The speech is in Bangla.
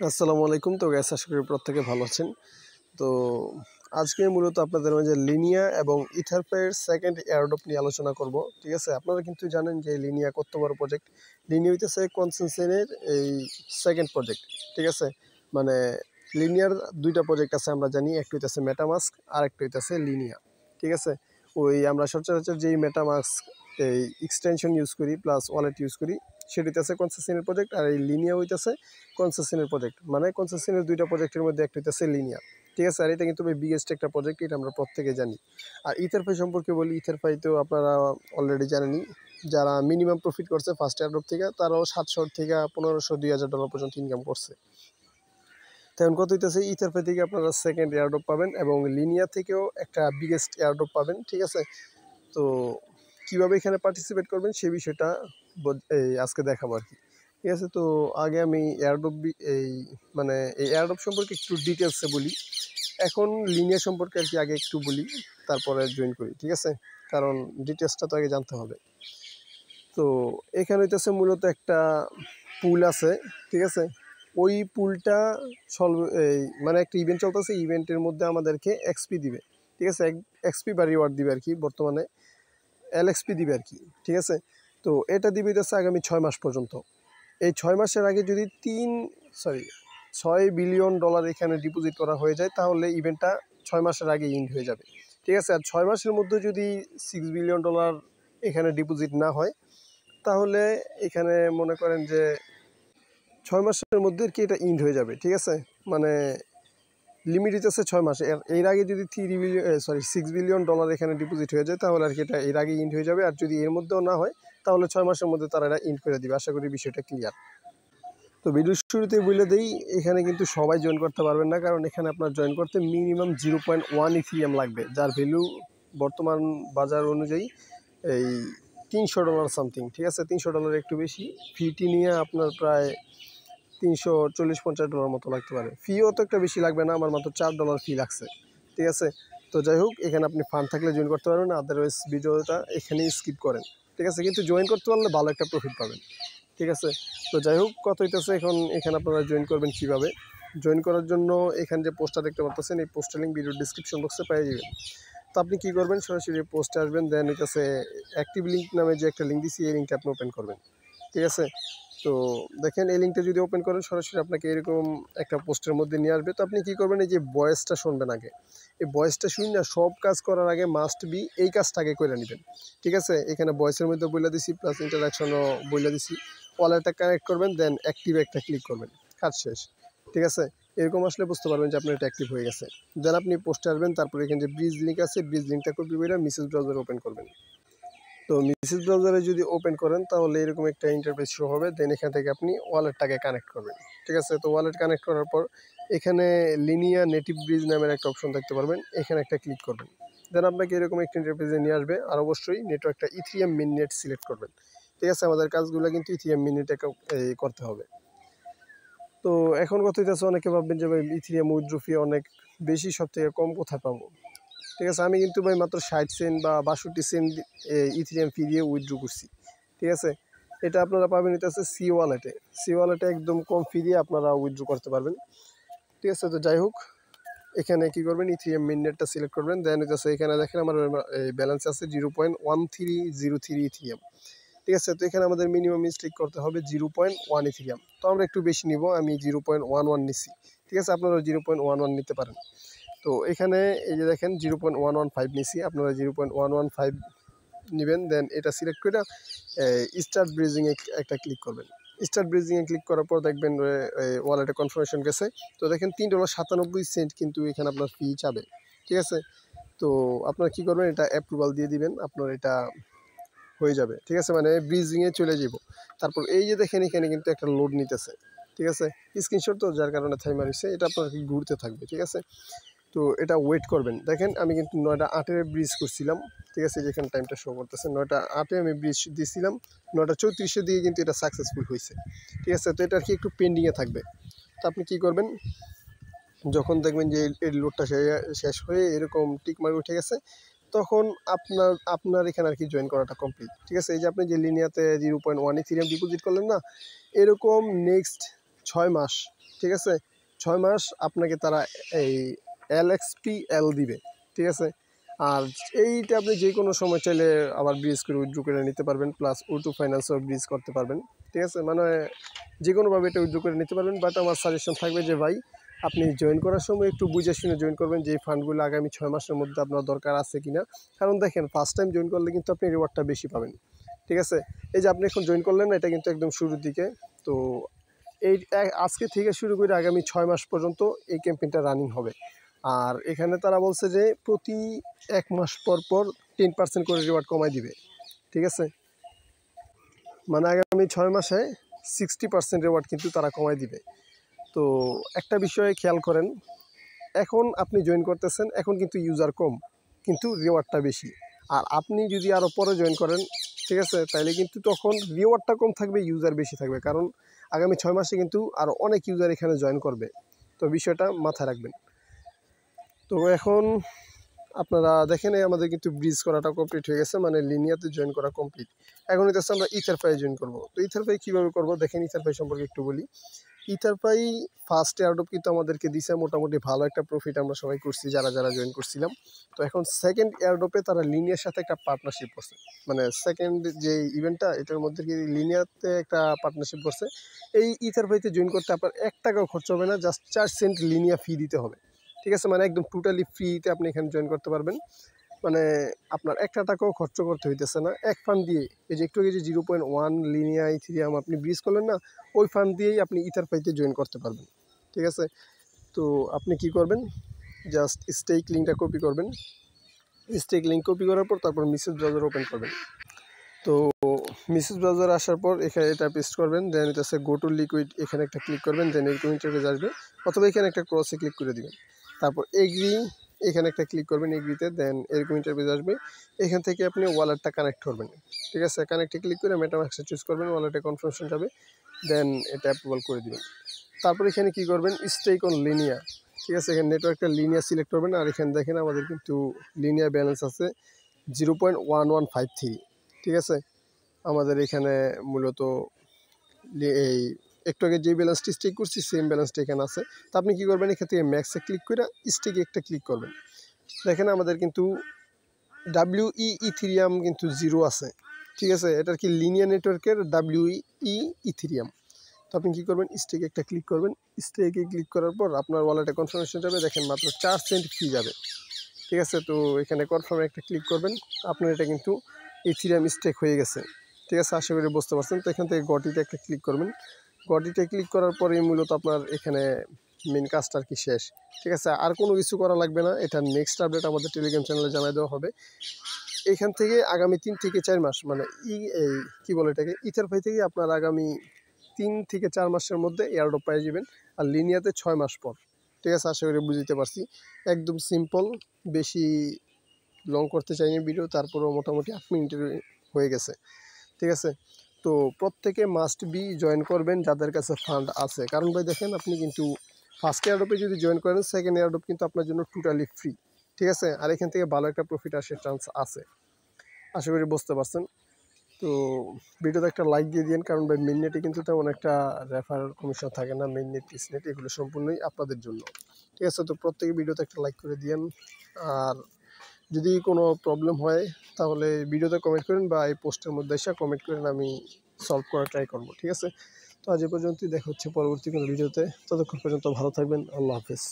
আসসালামু আলাইকুম। তো গাইস, আশা করি প্রত্যেকে ভালো আছেন। তো আজকে মূলত আপনাদের মাঝে লিনিয়া এবং ইথারপাইয়ের সেকেন্ড এয়ারড্রপ নিয়ে আলোচনা করব। ঠিক আছে, আপনারা কিন্তু জানেন যে লিনিয়া কত বড় প্রজেক্ট। লিনিয়া হইতেছে কনসেনসেনের এই সেকেন্ড প্রজেক্ট। ঠিক আছে, মানে লিনিয়ার দুইটা প্রজেক্ট আছে আমরা জানি, একটা হইতেছে মেটামাস্ক আর একটা হইতেছে লিনিয়া। ঠিক আছে, ওই আমরা সচরাচর যেই মেটামাস্ক এই এক্সটেনশন ইউজ করি প্লাস ওয়ালেট ইউজ করি সেটা হইতেছে কনসেসনের প্রজেক্ট, আর এই লিনিয়া হইতেছে কনসেসনের প্রজেক্ট। মানে কনসেসনের দুইটা প্রজেক্টের মধ্যে একটা হইতেছে লিনিয়া। ঠিক আছে, আর এটা কিন্তু বিগেস্ট একটা প্রজেক্ট, এটা আমরা প্রত্যেকে জানি। আর ইথারপাই সম্পর্কে বলি, ইথারপাই তো আপনারা অলরেডি জানেনই। যারা মিনিমাম প্রফিট করছে ফার্স্ট এয়ারড্রপ থেকে, তারাও 700 থেকে 1500 2000 ডলার পর্যন্ত ইনকাম করছে। তখন কত হইতেছে, ইথারপাই থেকে আপনারা সেকেন্ড এয়ারড্রপ পাবেন এবং লিনিয়া থেকেও একটা বিগেস্ট এয়ারড্রপ পাবেন। ঠিক আছে, তো কীভাবে এখানে পার্টিসিপেট করবেন সেই বিষয়টা আজকে দেখাবো আর কি। ঠিক আছে, তো আগে আমি এয়ারড্রপ এই এয়ারড্রপ সম্পর্কে একটু ডিটেলসে বলি। এখন লিনিয়া সম্পর্কে আর কি আগে একটু বলি, তারপরে জয়েন করি। ঠিক আছে, কারণ ডিটেলসটা তো আগে জানতে হবে। তো এখানে হইতেছে মূলত একটা পুল আছে। ঠিক আছে, ওই পুলটা মানে একটা ইভেন্ট চলতেছে, ইভেন্টের মধ্যে আমাদেরকে এক্সপি দিবে। ঠিক আছে, এক্সপি বা রিওয়ার্ড দিবে আর কি, বর্তমানে এলএক্সপি দিবে আর কি। ঠিক আছে, তো এটা দিবে হইতেছে আগামী 6 মাস পর্যন্ত। এই 6 মাসের আগে যদি 6 বিলিয়ন ডলার এখানে ডিপোজিট করা হয়ে যায়, তাহলে ইভেন্টটা 6 মাসের আগে ইন্ড হয়ে যাবে। ঠিক আছে, আর 6 মাসের মধ্যে যদি 6 বিলিয়ন ডলার এখানে ডিপোজিট না হয়, তাহলে এখানে মনে করেন যে 6 মাসের মধ্যে আর কি এটা ইন্ড হয়ে যাবে। ঠিক আছে, মানে লিমিট হচ্ছে 6 মাস। এর আগে যদি 6 বিলিয়ন ডলার এখানে ডিপোজিট হয়ে যায়, তাহলে আর কি এটা এর আগে ইন্ড হয়ে যাবে। আর যদি এর মধ্যেও না হয়, তাহলে 6 মাসের মধ্যে তারা এটা ইন্ড করে দিবে। আশা করি বিষয়টা ক্লিয়ার। তো ভিডিওর শুরুতেই বলে দিই, এখানে কিন্তু সবাই জয়েন করতে পারবেন না, কারণ এখানে আপনার জয়েন করতে মিনিমাম 0.1 ইথিরিয়াম লাগবে, যার ভ্যালু বর্তমান বাজার অনুযায়ী এই $300 সামথিং। ঠিক আছে, $300 একটু বেশি। ফিটি নিয়ে আপনার প্রায় $340-50 মতো লাগতে পারে। ফিও তো একটা বেশি লাগবে না, আমার মাত্র $4 ফি লাগছে। ঠিক আছে, তো যাই হোক, এখানে আপনি ফান্ড থাকলে জয়েন করতে পারবেন, আদারওয়াইজ ভিডিওটা এখানেই স্কিপ করেন। ঠিক আছে, কিন্তু জয়েন করতে পারলে ভালো একটা প্রফিট পাবেন। ঠিক আছে, তো যাই হোক, কত হইতেছে এখন এখানে আপনারা জয়েন করবেন কীভাবে। জয়েন করার জন্য এখানে যে পোস্টটা দেখতে পাচ্ছেন, এই পোস্টের লিঙ্ক ভিডিওর ডিসক্রিপশন বক্সে পেয়ে যাবেন। তো আপনি কী করবেন, সরাসরি পোস্টে আসবেন, দেন হইতেছে অ্যাক্টিভ লিঙ্ক নামে যে একটা লিঙ্ক দিচ্ছি, এই লিঙ্কটা আপনি ওপেন করবেন। ঠিক আছে, তো দেখেন এই লিঙ্কটা যদি ওপেন করেন, সরাসরি আপনাকে এরকম একটা পোস্টের মধ্যে নিয়ে আসবে। তো আপনি কী করবেন, এই যে ভয়েসটা শুনবেন আগে। এই ভয়েসটা শুনি না, সব কাজ করার আগে মাস্ট বি এই কাজটা আগে করে নেবেন। ঠিক আছে, এখানে ভয়েসের মধ্যে বলে দিছি, প্লাস ইন্টারাকশনও বলে দিছি। ওয়ালেটটা কানেক্ট করবেন, দেন অ্যাক্টিভ একটা ক্লিক করবেন, কাজ শেষ। ঠিক আছে, এরকম আসলে বুঝতে পারবেন যে আপনার এটা অ্যাক্টিভ হয়ে গেছে। দেন আপনি পোস্টে আসবেন, তারপরে এখানে যে ব্রিজ লিঙ্ক আছে, ব্রিজ লিঙ্কটা কপি করে মেসেজ ব্রাউজার ওপেন করবেন। তো মেসেজ ব্রাউজারে যদি ওপেন করেন, তাহলে এরকম একটা ইন্টারফেস শো হবে। দেন এখান থেকে আপনি ওয়ালেটটাকে কানেক্ট করবেন। ঠিক আছে, তো ওয়ালেট কানেক্ট করার পর এখানে লিনিয়া নেটিভ ব্রিজ নামের একটা অপশন দেখতে পারবেন, এখানে একটা ক্লিক করবেন। দেন আপনাকে এরকম একটা ইন্টারফেসে নিয়ে আসবে, আর অবশ্যই নেটওয়ার্কটা ইথিরিয়াম মিননেট সিলেক্ট করবেন। ঠিক আছে, আমাদের কাজগুলো কিন্তু ইথিরিয়াম মিননেটে করতে হবে। তো এখন কথা হইতেছে, অনেকে ভাববেন যে ভাই ইথিরিয়াম উইথড্র ফি অনেক বেশি, সব থেকে কম কোথায় পাবো। ঠিক আছে, আমি কিন্তু ভাই মাত্র 60 সেন্ট বা 62 সেন্ট ইথিরিয়াম ফি দিয়ে উইথড্র করছি। ঠিক আছে, এটা আপনারা পাবেন হইতেছে সি ওয়ালেটে। সি ওয়ালেটে একদম কম ফি দিয়ে আপনারা উইথড্র করতে পারবেন। ঠিক আছে, তো যাই হোক, এখানে কী করবেন, ইথিরিয়াম মিননেটটা সিলেক্ট করবেন। দেন হইতেছে এখানে দেখেন আমার ব্যালেন্স আছে 0.1303 ইথিরিয়াম। ঠিক আছে, তো এখানে আমাদের মিনিমাম স্টেক করতে হবে 0.1 ইথিরিয়াম। তো আমরা একটু বেশি নিব, আমি 0.11 নিচ্ছি। ঠিক আছে, আপনারা 0.11 নিতে পারেন। তো এখানে এই যে দেখেন 0.115 নিছি, আপনারা 0.115 নেবেন। দেন এটা সিলেক্ট করে স্টার্ট ব্রিজিংয়ে একটা ক্লিক করবেন। স্টার্ট ব্রিজিংয়ে ক্লিক করার পর দেখবেন ওয়ালেটে কনফার্মেশন গেছে। তো দেখেন $3.97 কিন্তু এখানে আপনার ফি চাবে। ঠিক আছে, তো আপনারা কী করবেন, এটা অ্যাপ্রুভাল দিয়ে দিবেন, আপনার এটা হয়ে যাবে। ঠিক আছে, মানে ব্রিজিংয়ে চলে যাব। তারপর এই যে দেখেন এখানে কিন্তু একটা লোড নিতেছে। ঠিক আছে, স্ক্রিনশট তো, যার কারণে থাইমা রয়েছে, এটা আপনার কি ঘুরতে থাকবে। ঠিক আছে, তো এটা ওয়েট করবেন। দেখেন আমি কিন্তু 9:08 ব্রিজ করছিলাম। ঠিক আছে, যেখানে টাইমটা শো করতেছে 9:08 আমি ব্রিজ দিয়েছিলাম, 9:34 দিয়ে কিন্তু এটা সাকসেসফুল হয়েছে। ঠিক আছে, তো এটা আর কি একটু পেন্ডিংয়ে থাকবে। তো আপনি কী করবেন, যখন দেখবেন যে এই লোডটা শেষ হয়ে এরকম টিকমার্ক উঠে গেছে, তখন আপনার এখানে আর কি জয়েন করাটা কমপ্লিট। ঠিক আছে, এই যে আপনি যে লিনিয়াতে 0.1 ইথিরিয়াম ডিপোজিট করলেন না, এরকম নেক্সট 6 মাস ঠিক আছে। 6 মাস আপনাকে তারা এই LXPL দিবে, ঠিক আছে। আর এইটা আপনি যে কোনো সময় চাইলে আবার ব্রিজ করে উইথড্র করে নিতে পারবেন, প্লাস O2 ফাইন্যান্সও ব্রিজ করতে পারবেন, ঠিক আছে। মানে যে কোনোভাবে এটা উইথড্র করে নিতে পারবেন। বাট আমার সাজেশন থাকবে যে ভাই আপনি জয়েন করার সময় একটু বুঝে শুনে জয়েন করবেন যে এই ফান্ডগুলো আগামী 6 মাসের মধ্যে আপনার দরকার আছে কিনা। কারণ দেখেন ফার্স্ট টাইম জয়েন করলে কিন্তু আপনি রিওয়ার্ডটা বেশি পাবেন, ঠিক আছে। এই যে আপনি এখন জয়েন করলেন না, এটা কিন্তু একদম শুরুর দিকে। তো এই আজকে থেকে শুরু করে আগামী 6 মাস পর্যন্ত এই ক্যাম্পেইনটা রানিং হবে। আর এখানে তারা বলছে যে প্রতি 1 মাস পর পর 10% করে রিওয়ার্ড কমাই দিবে, ঠিক আছে। মানে আগামী 6 মাসে 60% রিওয়ার্ড কিন্তু তারা কমাই দিবে। তো একটা বিষয়ে খেয়াল করেন, এখন আপনি জয়েন করতেছেন, এখন কিন্তু ইউজার কম কিন্তু রিওয়ার্ডটা বেশি। আর আপনি যদি আরও পরে জয়েন করেন, ঠিক আছে, তাইলে কিন্তু তখন রিওয়ার্ডটা কম থাকবে, ইউজার বেশি থাকবে। কারণ আগামী 6 মাসে কিন্তু আরও অনেক ইউজার এখানে জয়েন করবে। তো বিষয়টা মাথায় রাখবেন। তো এখন আপনারা দেখেন আমাদের কিন্তু ব্রিজ করাটা কমপ্লিট হয়ে গেছে, মানে লিনিয়াতে জয়েন করা কমপ্লিট। এখন হচ্ছে আমরা ইথারপাই জয়েন করব। তো ইথারপাই কীভাবে করব দেখেন, ইথারপাই সম্পর্কে একটু বলি। ইথারপাই ফার্স্ট এয়ারড্রপ কিন্তু আমাদেরকে দিছে, মোটামুটি ভালো একটা প্রফিট আমরা সবাই করছি যারা যারা জয়েন করছিলাম। তো এখন সেকেন্ড এয়ারড্রপে তারা লিনিয়ার সাথে একটা পার্টনারশিপ করছে, মানে সেকেন্ড যে ইভেন্টটা এটার মধ্যে কি লিনিয়াতে একটা পার্টনারশিপ করছে। এই ইথারপাইতে জয়েন করতে আপনার 1 টাকাও খরচ হবে না, জাস্ট 4 সেন্ট লিনিয়া ফি দিতে হবে, ঠিক আছে। মানে একদম টোটালি ফ্রিতে আপনি এখানে জয়েন করতে পারবেন। মানে আপনার 1 টাকাও খরচ করতে হইতেছে না। এক ফান্ড দিয়ে এই যে একটু আগে যে 0.1 লিনিয়া ইথেরিয়াম আপনি ব্রিজ করলেন না, ওই ফান্ড দিয়েই আপনি ইথারপাইতে জয়েন করতে পারবেন, ঠিক আছে। তো আপনি কি করবেন, জাস্ট স্টেক লিঙ্কটা কপি করবেন। স্টেক লিঙ্ক কপি করার পর তারপর মেসেজ ব্রাউজার ওপেন করবেন। তো মেসেজ ব্রাউজার আসার পর এখানে এটা পেস্ট করবেন, দেন এটা গো টু লিকুইড, এখানে একটা ক্লিক করবেন, দেন এরকম ইন্টারফেস আসবে, অথবা এখানে একটা ক্রসে ক্লিক করে দিবেন। তারপর এগ্রি, এখানে একটা ক্লিক করবেন এগ্রিতে, দেন এরকম ইন্টারফেস আসবে। এখান থেকে আপনি ওয়ালেটটা কানেক্ট করবেন, ঠিক আছে। কানেক্টে ক্লিক করে মেটামাস্ক চুজ করবেন, ওয়ালেটে কনফার্মেশন যাবে, দেন এটা অ্যাপ্রুভাল করে দিবেন। তারপর এখানে কি করবেন, স্টেক অন লিনিয়া, ঠিক আছে। এখানে নেটওয়ার্কটা লিনিয়া সিলেক্ট করবেন। আর এখানে দেখেন আমাদের কিন্তু লিনিয়া ব্যালেন্স আছে 0.1153, ঠিক আছে। আমাদের এখানে মূলত এই একটু আগে যে ব্যালেন্সটি স্টেক করছি সেম ব্যালেন্সটা এখানে আছে। তো আপনি কী করবেন, এখান থেকে ম্যাক্সে ক্লিক করে স্টেকে একটা ক্লিক করবেন। দেখেন আমাদের কিন্তু WE ইথেরিয়াম কিন্তু 0 আছে, ঠিক আছে। এটার কি লিনিয়ার নেটওয়ার্কের WE ইথেরিয়াম। তো আপনি কী করবেন, স্টেকে একটা ক্লিক করবেন। স্টেকে ক্লিক করার পর আপনার ওয়ালেটে কনফার্মেশন যাবে, দেখেন মাত্র 4 সেন্ট ফি যাবে, ঠিক আছে। তো এখানে কনফার্মে একটা ক্লিক করবেন, আপনার এটা কিন্তু ইথেরিয়াম স্টেক হয়ে গেছে, ঠিক আছে। আশা করি বুঝতে পারছেন। তো এখান থেকে গটিতে একটা ক্লিক করবেন। গটিতে ক্লিক করার পরেই মূলত আপনার এখানে মেন কাজটা আর কি শেষ, ঠিক আছে। আর কোনো কিছু করা লাগবে না। এটা নেক্সট আপডেট আমাদের টেলিগ্রাম চ্যানেলে জানাই দেওয়া হবে। এখান থেকে আগামী 3 থেকে 4 মাস, মানে এই কী বলে এটাকে, ইথারপাই থেকে আপনার আগামী 3 থেকে 4 মাসের মধ্যে এয়ারড্রপ পেয়ে যাবেন। আর লিনিয়াতে 6 মাস পর, ঠিক আছে। আশা করি বুঝতে পারছি, একদম সিম্পল, বেশি লং করতে চাইনি ভিডিও, তারপরেও মোটামুটি 8 মিনিটের হয়ে গেছে, ঠিক আছে। তো প্রত্যেকে মাস্ট বি জয়েন করবেন যাদের কাছে ফান্ড আছে। কারণ ভাই দেখেন আপনি কিন্তু ফার্স্ট এয়ারড্রপে যদি জয়েন করেন, সেকেন্ড এয়ারড্রপ কিন্তু আপনার জন্য টোটালি ফ্রি, ঠিক আছে। আর এখান থেকে ভালো একটা প্রফিট আসার চান্স আছে, আশা করি বুঝতে পারছেন। তো ভিডিওতে একটা লাইক দিয়ে দিন, কারণ ভাই মেইন নেটে কিন্তু তেমন একটা রেফার কমিশন থাকে না। মেইন নেট, পিস নেট এগুলো সম্পূর্ণই আপনাদের জন্য, ঠিক আছে। তো প্রত্যেকে ভিডিওতে একটা লাইক করে দিন। আর যদি কোনো প্রবলেম হয় তাহলে ভিডিওতে কমেন্ট করেন, বা এই পোস্টের মধ্যে এসে কমেন্ট করেন, আমি সলভ করার ট্রাই করব, ঠিক আছে। তো আজ এ পর্যন্তই, দেখা হচ্ছে পরবর্তী কোনো ভিডিওতে। ততক্ষণ পর্যন্ত ভালো থাকবেন। আল্লাহ হাফেজ।